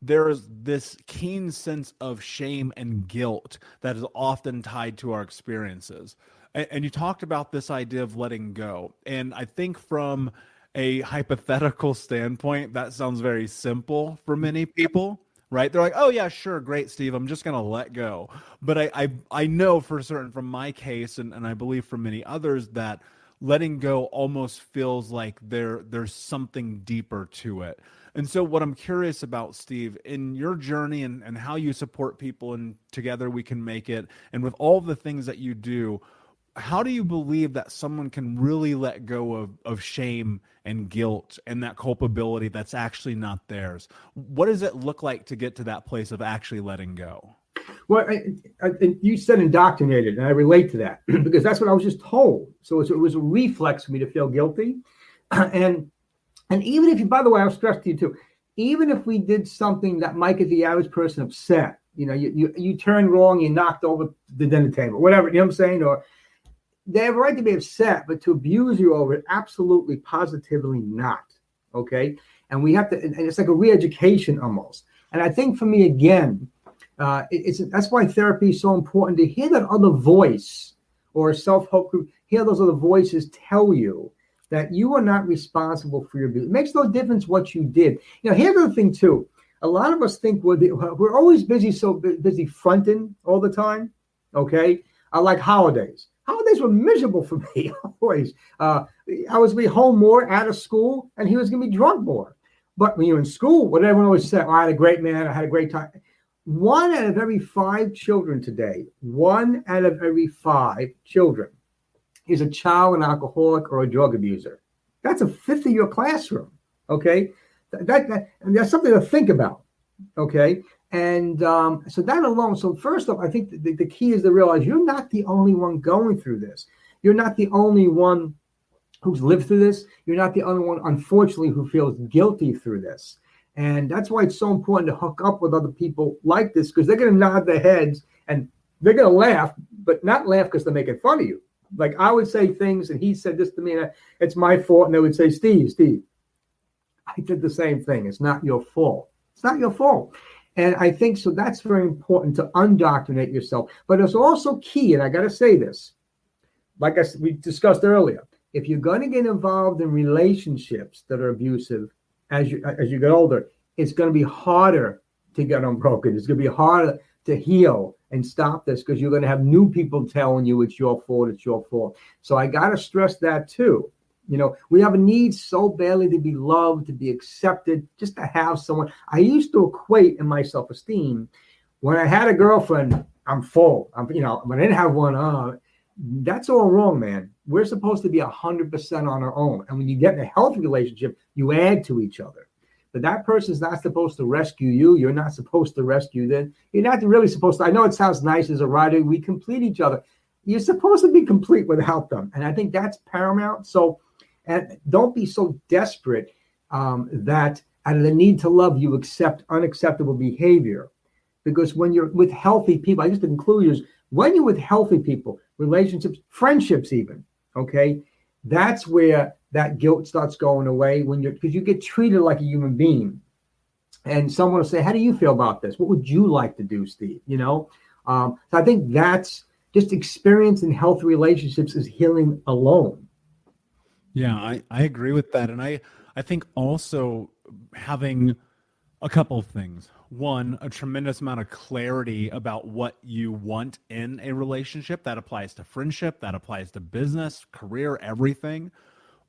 there is this keen sense of shame and guilt that is often tied to our experiences. And you talked about this idea of letting go. And I think from a hypothetical standpoint, that sounds very simple for many people, right? They're like, oh yeah, sure, great, Steve, I'm just going to let go. But I know for certain from my case, and I believe from many others, that letting go almost feels like there's something deeper to it. And so what I'm curious about, Steve, in your journey and how you support people and Together We Can Make It, and with all the things that you do, how do you believe that someone can really let go of shame and guilt and that culpability that's actually not theirs? What does it look like to get to that place of actually letting go? Well, you said indoctrinated, and I relate to that because that's what I was just told. So it was a reflex for me to feel guilty. And even if you, by the way, I'll stress to you too, even if we did something that might get the average person upset, you turned wrong, you knocked over the dinner table, whatever, you know what I'm saying? Or they have a right to be upset, but to abuse you over it, absolutely, positively not. Okay. And we have to, and it's like a re-education almost. And I think for me, again, that's why therapy is so important, to hear that other voice or self-help group, hear those other voices tell you that you are not responsible for your abuse. It makes no difference what you did. Here's the thing too. A lot of us think we're always busy, so busy fronting all the time. Okay. I like holidays. Holidays were miserable for me always. I was going to be home more, out of school, and he was going to be drunk more. But when you're in school, what everyone always said, oh, I had a great man, I had a great time. 1 out of every 5 children today, 1 out of every 5 children is a child, an alcoholic, or a drug abuser. That's a fifth of your classroom, okay? And that's something to think about, okay? And so that alone, so first off, I think the key is to realize you're not the only one going through this. You're not the only one who's lived through this. You're not the only one, unfortunately, who feels guilty through this. And that's why it's so important to hook up with other people like this, because they're going to nod their heads and they're going to laugh, but not laugh because they're making fun of you. Like I would say things, and he said this to me, and it's my fault. And they would say, Steve, I did the same thing. It's not your fault. It's not your fault. And I think so that's very important to undoctrinate yourself. But it's also key, and I got to say this, like we discussed earlier, if you're going to get involved in relationships that are abusive as you get older, it's going to be harder to get unbroken. It's going to be harder to heal and stop this because you're going to have new people telling you it's your fault, it's your fault. So I got to stress that too. You know, we have a need so badly to be loved, to be accepted, just to have someone. I used to equate in my self-esteem, when I had a girlfriend, I'm full. When I didn't have one, that's all wrong, man. We're supposed to be 100% on our own. And when you get in a healthy relationship, you add to each other. But that person's not supposed to rescue you. You're not supposed to rescue them. You're not really supposed to. I know it sounds nice as a writer. We complete each other. You're supposed to be complete without them. And I think that's paramount. So, and don't be so desperate that out of the need to love, you accept unacceptable behavior. Because when you're with healthy people, I just include yours, when you're with healthy people, relationships, friendships even, okay, that's where that guilt starts going away because you get treated like a human being. And someone will say, how do you feel about this? What would you like to do, Steve? So I think that's just experience in healthy relationships is healing alone. Yeah, I agree with that. And I think also having a couple of things. One, a tremendous amount of clarity about what you want in a relationship. That applies to friendship, that applies to business, career, everything.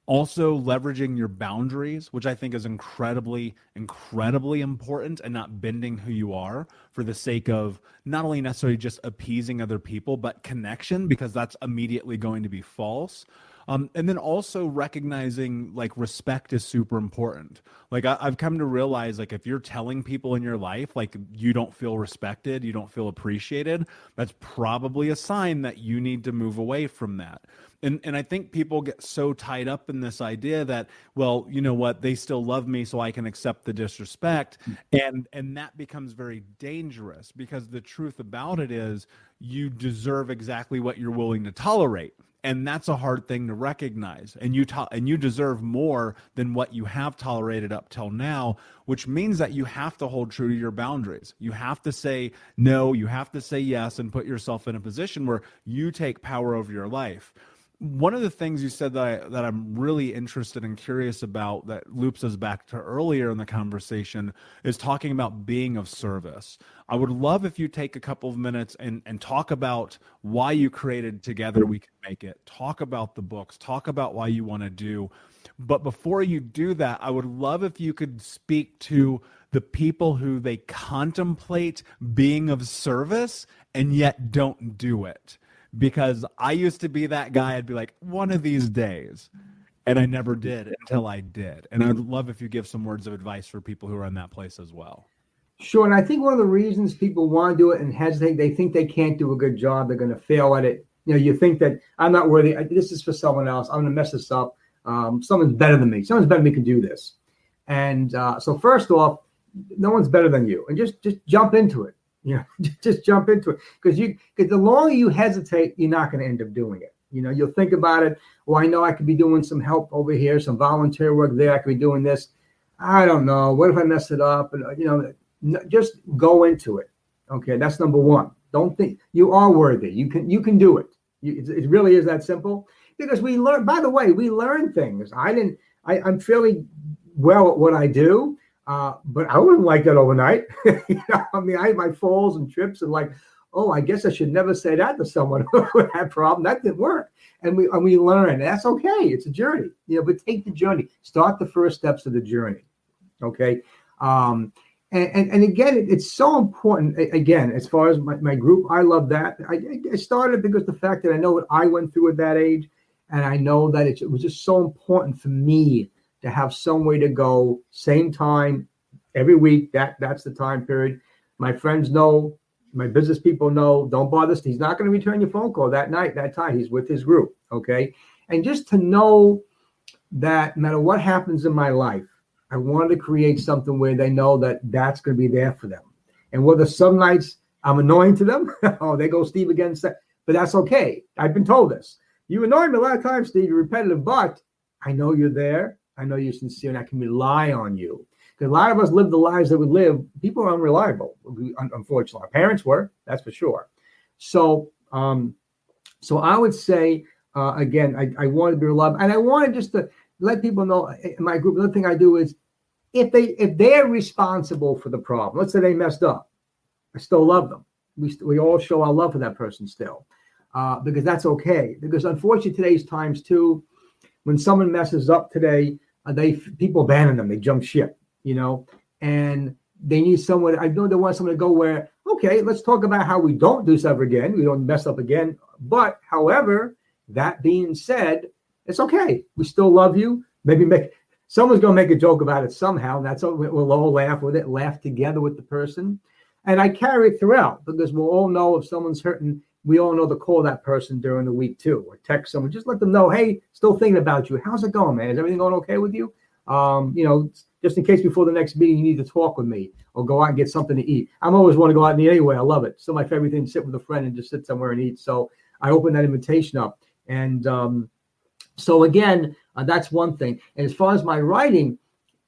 Also leveraging your boundaries, which I think is incredibly, incredibly important, and not bending who you are for the sake of not only necessarily just appeasing other people, but connection, because that's immediately going to be false. And then also recognizing like respect is super important. Like I've come to realize, like if you're telling people in your life, like you don't feel respected, you don't feel appreciated, that's probably a sign that you need to move away from that. And I think people get so tied up in this idea that, well, you know what, they still love me, so I can accept the disrespect. And that becomes very dangerous, because the truth about it is you deserve exactly what you're willing to tolerate. And that's a hard thing to recognize. And you deserve more than what you have tolerated up till now, which means that you have to hold true to your boundaries. You have to say no, you have to say yes, and put yourself in a position where you take power over your life. One of the things you said that I'm really interested and curious about, that loops us back to earlier in the conversation, is talking about being of service. I would love if you take a couple of minutes and talk about why you created Together We Can Make It. Talk about the books. Talk about why you want to do. But before you do that, I would love if you could speak to the people who they contemplate being of service and yet don't do it. Because I used to be that guy. I'd be like, one of these days. And I never did until I did. And I'd love if you give some words of advice for people who are in that place as well. Sure. And I think one of the reasons people want to do it and hesitate, they think they can't do a good job. They're going to fail at it. You think that I'm not worthy. This is for someone else. I'm going to mess this up. Someone's better than me. Someone's better than me can do this. And so first off, no one's better than you. And just jump into it. Just jump into it, because the longer you hesitate, you're not going to end up doing it. You'll think about it. Well, I know I could be doing some help over here, some volunteer work there. I could be doing this. I don't know. What if I mess it up? And just go into it. Okay, that's number one. Don't think you are worthy. You can do it. It really is that simple. Because we learn. By the way, we learn things. I'm fairly well at what I do. But I wouldn't like that overnight. I had my falls and trips and like, oh, I guess I should never say that to someone with that problem. That didn't work. And we learn. And that's okay. It's a journey, but take the journey. Start the first steps of the journey. Okay. And again, it's so important. Again, as far as my group, I love that. I started because the fact that I know what I went through at that age, and I know that it was just so important for me to have some way to go, same time every week. That's the time period. My friends know, my business people know. Don't bother. He's not going to return your phone call that night, that time. He's with his group. Okay, and just to know that no matter what happens in my life, I wanted to create something where they know that that's going to be there for them. And whether some nights I'm annoying to them, oh, they go Steve again, but that's okay. I've been told this. You annoy me a lot of times, Steve. You're repetitive, but I know you're there. I know you're sincere, and I can rely on you. Because a lot of us live the lives that we live. People are unreliable, unfortunately. Our parents were, that's for sure. So I would say, again, I want to be reliable, and I wanted just to let people know in my group. Another thing I do is if they're responsible for the problem, let's say they messed up, I still love them. We all show our love for that person still, because that's okay. Because unfortunately, today's times too, when someone messes up today, people abandon them, they jump ship, and they need someone. I know they want someone to go where, okay, let's talk about how we don't do stuff again. We don't mess up again. But however, that being said, it's okay. We still love you. Maybe someone's going to make a joke about it somehow. And that's what we'll all laugh with it, laugh together with the person. And I carry it throughout because we'll all know if someone's hurting, we all know to call that person during the week too, or text someone, just let them know, hey, still thinking about you. How's it going, man? Is everything going okay with you? Just in case before the next meeting, you need to talk with me or go out and get something to eat. I'm always want to go out and eat anyway. I love it. Still my favorite thing to sit with a friend and just sit somewhere and eat. So I open that invitation up. And so again, that's one thing. And as far as my writing,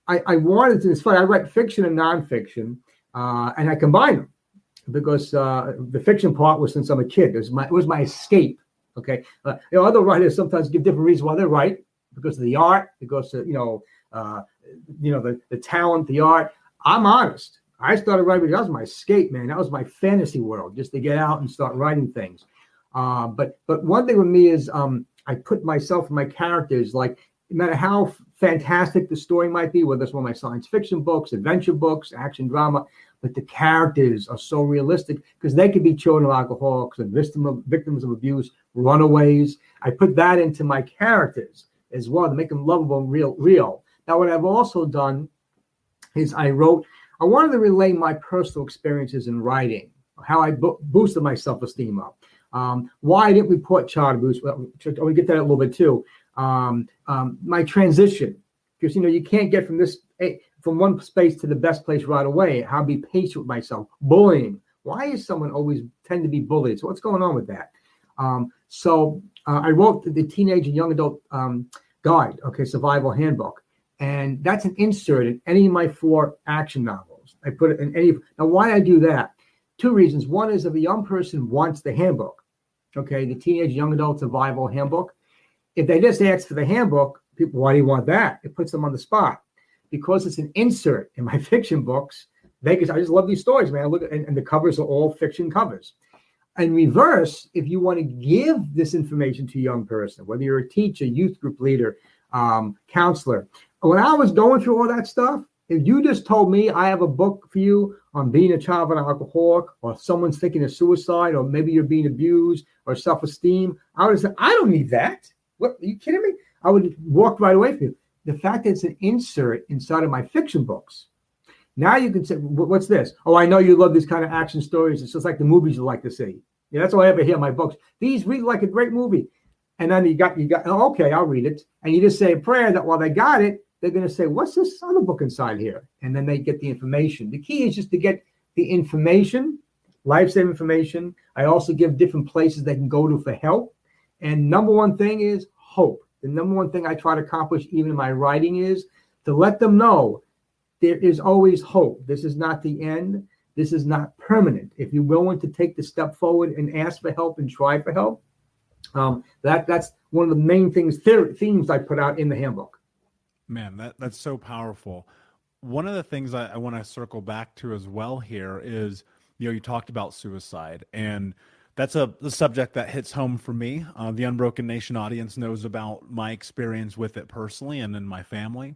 I wanted to, it's funny, I write fiction and nonfiction, and I combine them because the fiction part was since I'm a kid. It was my escape. Okay. Other writers sometimes give different reasons why they write, because of the art, because of, the talent, the art. I'm honest. I started writing. That was my escape, man. That was my fantasy world, just to get out and start writing things. But one thing with me is I put myself and my characters, like no matter how fantastic the story might be, whether it's one of my science fiction books, adventure books, action drama, but the characters are so realistic because they could be children of alcoholics and victims of abuse, runaways. I put that into my characters as well to make them lovable and real. Now, what I've also done is I wanted to relay my personal experiences in writing, how I boosted my self-esteem up. Why I didn't report child abuse. Well, I'll get that a little bit too. My transition, because you can't get from one space to the best place right away. How to be patient with myself. Bullying. Why is someone always tend to be bullied? So what's going on with that? So I wrote the teenage and young adult guide, survival handbook, and that's an insert in any of my 4 action novels. I put it in any. Now, why I do that? 2 reasons. One is if a young person wants the handbook, the teenage young adult survival handbook. If they just ask for the handbook, people, why do you want that? It puts them on the spot. Because it's an insert in my fiction books, I just love these stories, man. Look, and the covers are all fiction covers. In reverse, if you want to give this information to a young person, whether you're a teacher, youth group leader, counselor, when I was going through all that stuff, if you just told me I have a book for you on being a child of an alcoholic, or someone's thinking of suicide, or maybe you're being abused, or self-esteem, I would say, I don't need that. What, are you kidding me? I would walk right away from you. The fact that it's an insert inside of my fiction books. Now you can say, what's this? Oh, I know you love these kind of action stories. It's just like the movies you like to see. Yeah, that's all I ever hear in my books. These read like a great movie. And then you got, oh, okay, I'll read it. And you just say a prayer that while they got it, they're going to say, what's this other book inside here? And then they get the information. The key is just to get the information, life-saving information. I also give different places they can go to for help. And number one thing is hope. The number one thing I try to accomplish even in my writing is to let them know there is always hope. This is not the end. This is not permanent. If you're willing to take the step forward and ask for help and try for help, that's one of the main themes I put out in the handbook. Man, that's so powerful. One of the things I want to circle back to as well here is, you talked about suicide, and that's the subject that hits home for me. The Unbroken Nation audience knows about my experience with it personally and in my family.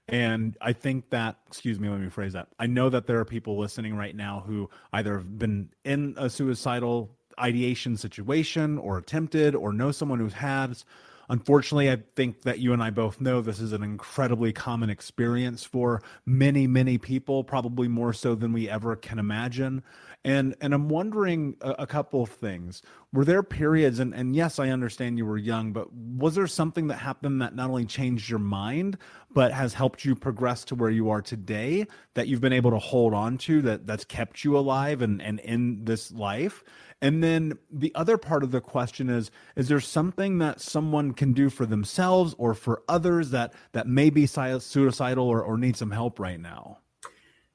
And I think that, excuse me, let me phrase that. I know that there are people listening right now who either have been in a suicidal ideation situation or attempted or know someone who has. Unfortunately, I think that you and I both know this is an incredibly common experience for many, many people, probably more so than we ever can imagine. And I'm wondering a couple of things. Were there periods, and yes, I understand you were young, but was there something that happened that not only changed your mind, but has helped you progress to where you are today, that you've been able to hold on to, that's kept you alive and in this life? And then the other part of the question is there something that someone can do for themselves or for others that may be suicidal or need some help right now?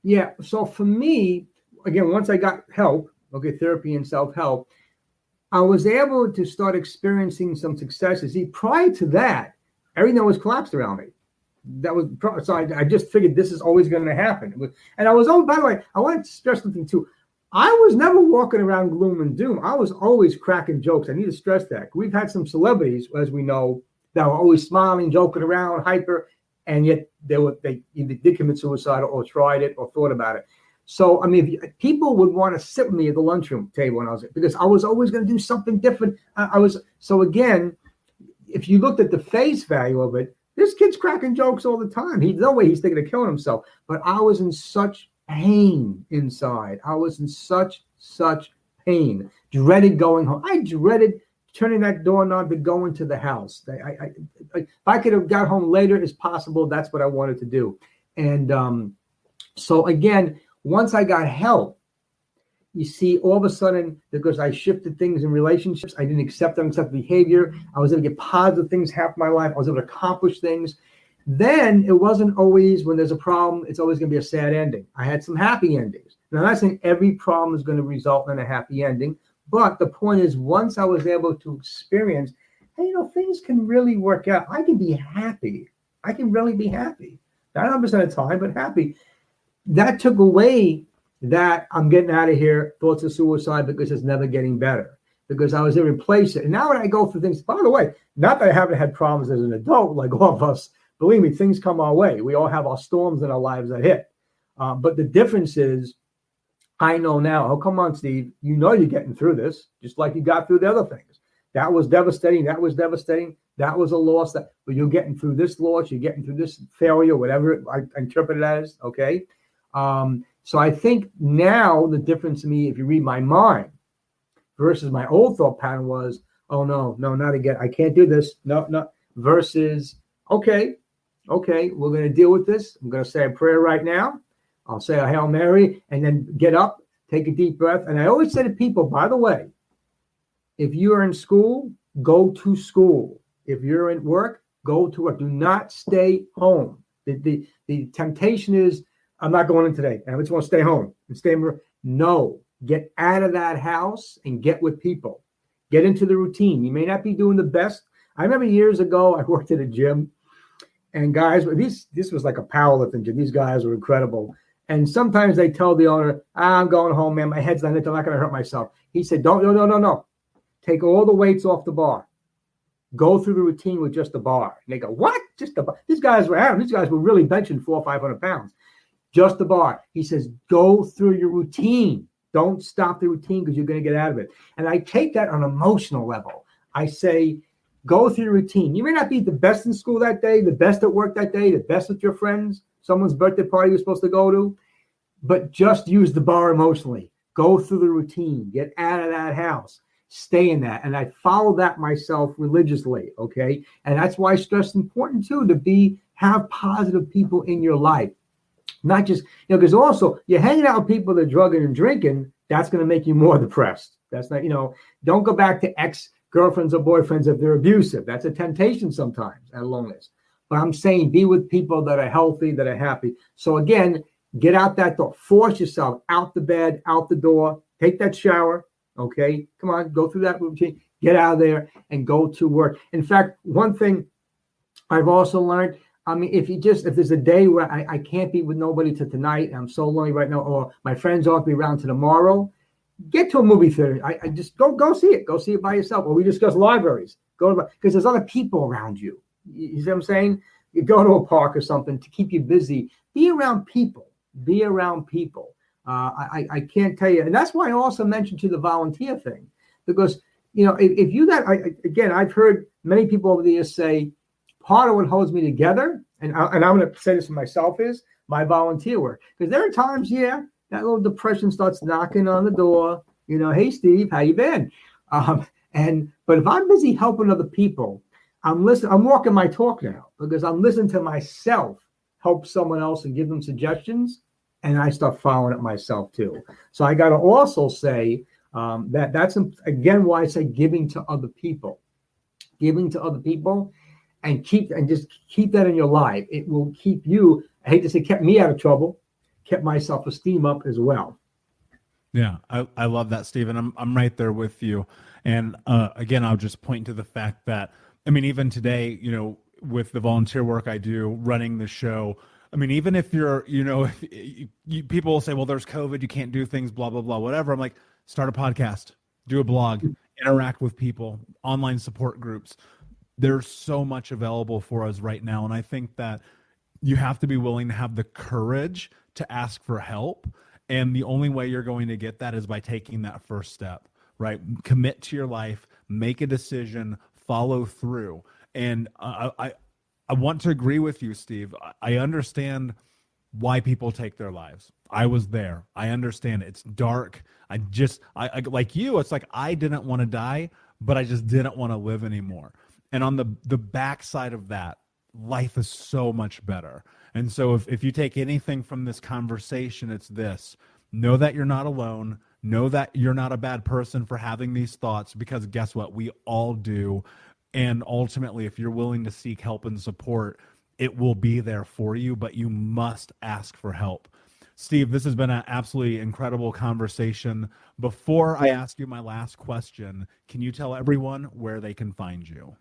Yeah. So for me, again, once I got help, okay, therapy and self-help, I was able to start experiencing some successes. See, prior to that, everything was collapsed around me. That was so I just figured this is always going to happen. And I was, oh, by the way, I wanted to stress something too. I was never walking around gloom and doom. I was always cracking jokes. I need to stress that. We've had some celebrities, as we know, that were always smiling, joking around, hyper, and yet they either did commit suicide or tried it or thought about it. So, I mean, people would want to sit with me at the lunchroom table when I was, because I was always going to do something different. So again, if you looked at the face value of it, this kid's cracking jokes all the time. No way he's thinking of killing himself. But I was in such pain inside. I was in such pain. Dreaded going home. I dreaded turning that doorknob to go into the house. If I could have got home later as possible, that's what I wanted to do. And so again, once I got help, you see, all of a sudden, because I shifted things in relationships, I didn't accept unacceptable behavior. I was able to get positive things happen in my life. I was able to accomplish things. Then it wasn't always, when there's a problem, it's always going to be a sad ending. I had some happy endings. Now, I'm not saying every problem is going to result in a happy ending, but the point is, once I was able to experience, hey, things can really work out. I can be happy. I can really be happy. Not 100% of the time, but happy. That took away that I'm getting out of here, thoughts of suicide, because it's never getting better, because I was able to replace it. And now when I go through things, by the way, not that I haven't had problems as an adult, like all of us, believe me, things come our way. We all have our storms in our lives that hit. But the difference is, I know now, oh, come on, Steve, you're getting through this, just like you got through the other things. That was devastating. That was devastating. That was a loss. But you're getting through this loss. You're getting through this failure, whatever I interpret it as, okay? So I think now the difference to me, if you read my mind versus my old thought pattern was, oh, no, not again. I can't do this. No. Versus, okay, we're going to deal with this. I'm going to say a prayer right now. I'll say a Hail Mary and then get up, take a deep breath. And I always say to people, by the way, if you are in school, go to school. If you're at work, go to work. Do not stay home. The temptation is, I'm not going in today. I just want to stay home and stay. No, get out of that house and get with people. Get into the routine. You may not be doing the best. I remember years ago, I worked at a gym, and guys, this was like a powerlifting gym. These guys were incredible. And sometimes they tell the owner, I'm going home, man. My head's on it. I'm not going to hurt myself. He said, no. Take all the weights off the bar. Go through the routine with just the bar. And they go, what? Just the bar? These guys were really benching 400 or 500 pounds. Just the bar. He says, go through your routine. Don't stop the routine, because you're going to get out of it. And I take that on an emotional level. I say, go through your routine. You may not be the best in school that day, the best at work that day, the best with your friends, someone's birthday party you're supposed to go to, but just use the bar emotionally. Go through the routine. Get out of that house. Stay in that. And I follow that myself religiously, okay? And that's why I stress important, too, to have positive people in your life. Not just, because also you're hanging out with people that are drugging and drinking, that's going to make you more depressed. That's not, don't go back to ex-girlfriends or boyfriends if they're abusive. That's a temptation sometimes at loneliness. But I'm saying be with people that are healthy, that are happy. So again, get out that door. Force yourself out the bed, out the door. Take that shower, okay? Come on, go through that routine. Get out of there and go to work. In fact, one thing I've also learned, if there's a day where I can't be with nobody till tonight, I'm so lonely right now, or my friends aren't be around to tomorrow, get to a movie theater. I just go see it. Go see it by yourself. Or we discuss libraries. Because there's other people around you. You see what I'm saying? you go to a park or something to keep you busy. Be around people. Be around people. I can't tell you. And that's why I also mentioned to the volunteer thing, because, if you got, again, I've heard many people over the years say, part of what holds me together, and I'm going to say this for myself, is my volunteer work. Because there are times, that little depression starts knocking on the door. Hey, Steve, how you been? But if I'm busy helping other people, I'm listening. I'm walking my talk now, because I'm listening to myself help someone else and give them suggestions, and I start following it myself too. So I got to also say that's again why I say giving to other people, and just keep that in your life. It will keep you. I hate to say, kept me out of trouble, kept my self-esteem up as well. Yeah, I love that, Stephen. I'm right there with you. And again, I'll just point to the fact that, even today, with the volunteer work I do, running the show, even if you're, people will say, well, there's COVID, you can't do things, blah, blah, blah, whatever. I'm like, start a podcast, do a blog, interact with people, online support groups. There's so much available for us right now. And I think that you have to be willing to have the courage to ask for help. And the only way you're going to get that is by taking that first step, right? Commit to your life, make a decision, follow through. And I want to agree with you, Steve. I understand why people take their lives. I was there. I understand it's dark. I like you, it's like I didn't want to die, but I just didn't want to live anymore. And on the backside of that, life is so much better. And so if you take anything from this conversation, it's this: know that you're not alone. Know that you're not a bad person for having these thoughts, because guess what? We all do. And ultimately, if you're willing to seek help and support, it will be there for you, but you must ask for help. Steve, this has been an absolutely incredible conversation. Before I ask you my last question, can you tell everyone where they can find you?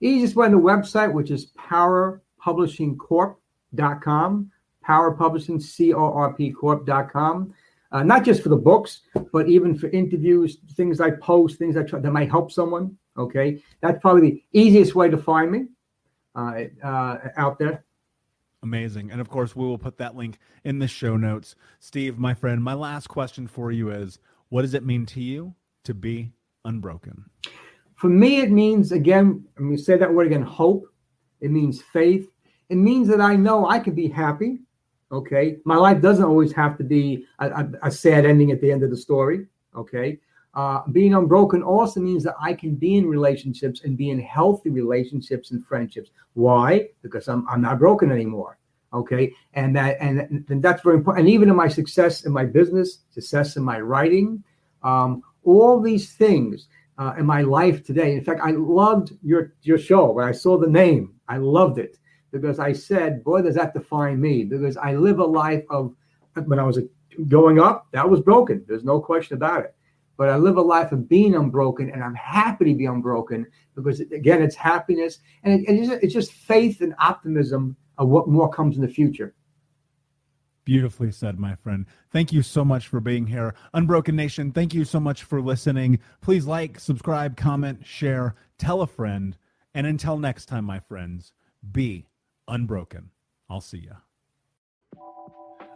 Easiest way on the website, which is powerpublishingcorp.com, powerpublishingcorp.com. Not just for the books, but even for interviews, things I post, things I try that might help someone. Okay, that's probably the easiest way to find me out there. Amazing. And of course, we will put that link in the show notes. Steve, my friend, my last question for you is, what does it mean to you to be unbroken? For me, it means, again, I'm going to say that word again, hope. It means faith. It means that I know I can be happy. Okay. My life doesn't always have to be a sad ending at the end of the story. Okay. Being unbroken also means that I can be in relationships and be in healthy relationships and friendships. Why? Because I'm not broken anymore. Okay. And that's very important. And even in my success in my business, success in my writing, all these things in my life today. In fact, I loved your show. When I saw the name, I loved it, because I said, boy, does that define me, because I live a life of, when I was growing up, that was broken. There's no question about it. But I live a life of being unbroken, and I'm happy to be unbroken, because, again, it's happiness, and it's just faith and optimism of what more comes in the future. Beautifully said, my friend. Thank you so much for being here. Unbroken Nation, thank you so much for listening. Please like, subscribe, comment, share, tell a friend. And until next time, my friends, be unbroken. I'll see you.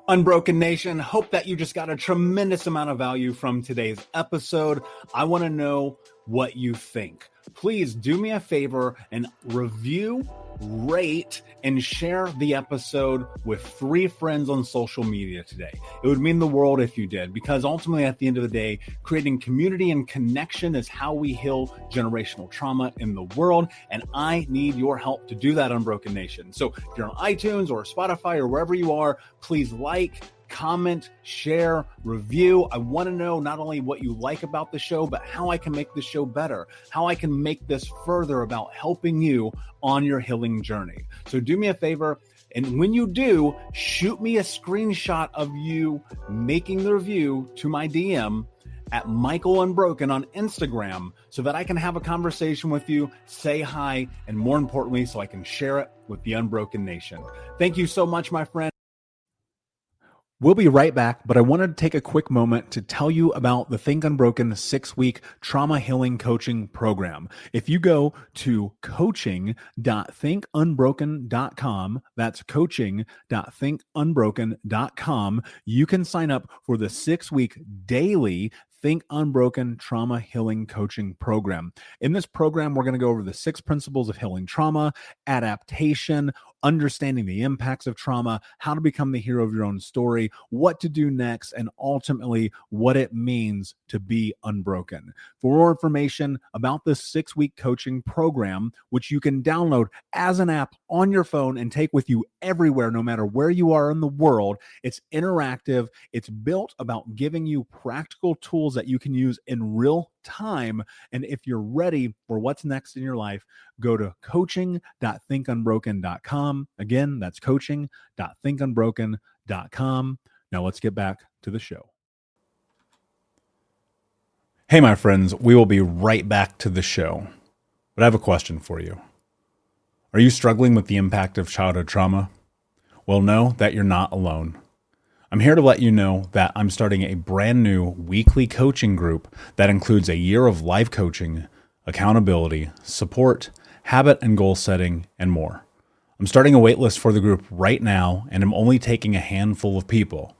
Unbroken Nation, hope that you just got a tremendous amount of value from today's episode. I want to know what you think. Please do me a favor and review, rate, and share the episode with 3 friends on social media today. It would mean the world if you did, because ultimately at the end of the day, creating community and connection is how we heal generational trauma in the world. And I need your help to do that, Unbroken Nation. So if you're on iTunes or Spotify or wherever you are, please like, comment, share, review. I want to know not only what you like about the show, but how I can make the show better, how I can make this further about helping you on your healing journey. So do me a favor, and when you do, shoot me a screenshot of you making the review to my DM at Michael Unbroken on Instagram, so that I can have a conversation with you, say hi, and more importantly, so I can share it with the Unbroken Nation. Thank you so much, my friend. We'll be right back, but I wanted to take a quick moment to tell you about the Think Unbroken 6-week trauma healing coaching program. If you go to coaching.thinkunbroken.com, that's coaching.thinkunbroken.com, you can sign up for the 6-week daily Think Unbroken Trauma Healing Coaching Program. In this program, we're going to go over the 6 principles of healing trauma, adaptation, understanding the impacts of trauma, how to become the hero of your own story, what to do next, and ultimately what it means to be unbroken. For more information about this 6-week coaching program, which you can download as an app on your phone and take with you everywhere, no matter where you are in the world, it's interactive. It's built about giving you practical tools that you can use in real time. And if you're ready for what's next in your life, go to coaching.thinkunbroken.com. Again, that's coaching.thinkunbroken.com. Now let's get back to the show. Hey, my friends, we will be right back to the show. But I have a question for you. Are you struggling with the impact of childhood trauma? Well, know that you're not alone. I'm here to let you know that I'm starting a brand new weekly coaching group that includes a year of live coaching, accountability, support, habit and goal setting, and more. I'm starting a waitlist for the group right now, and I'm only taking a handful of people.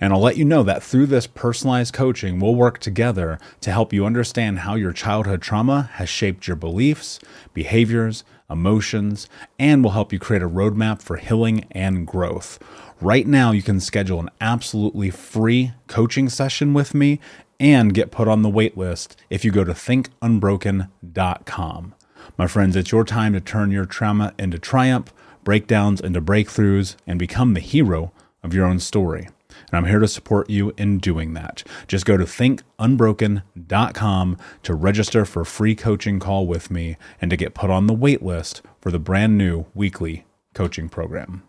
And I'll let you know that through this personalized coaching, we'll work together to help you understand how your childhood trauma has shaped your beliefs, behaviors, emotions, and will help you create a roadmap for healing and growth. Right now, you can schedule an absolutely free coaching session with me and get put on the wait list if you go to thinkunbroken.com. My friends, it's your time to turn your trauma into triumph, breakdowns into breakthroughs, and become the hero of your own story. And I'm here to support you in doing that. Just go to thinkunbroken.com to register for a free coaching call with me and to get put on the wait list for the brand new weekly coaching program.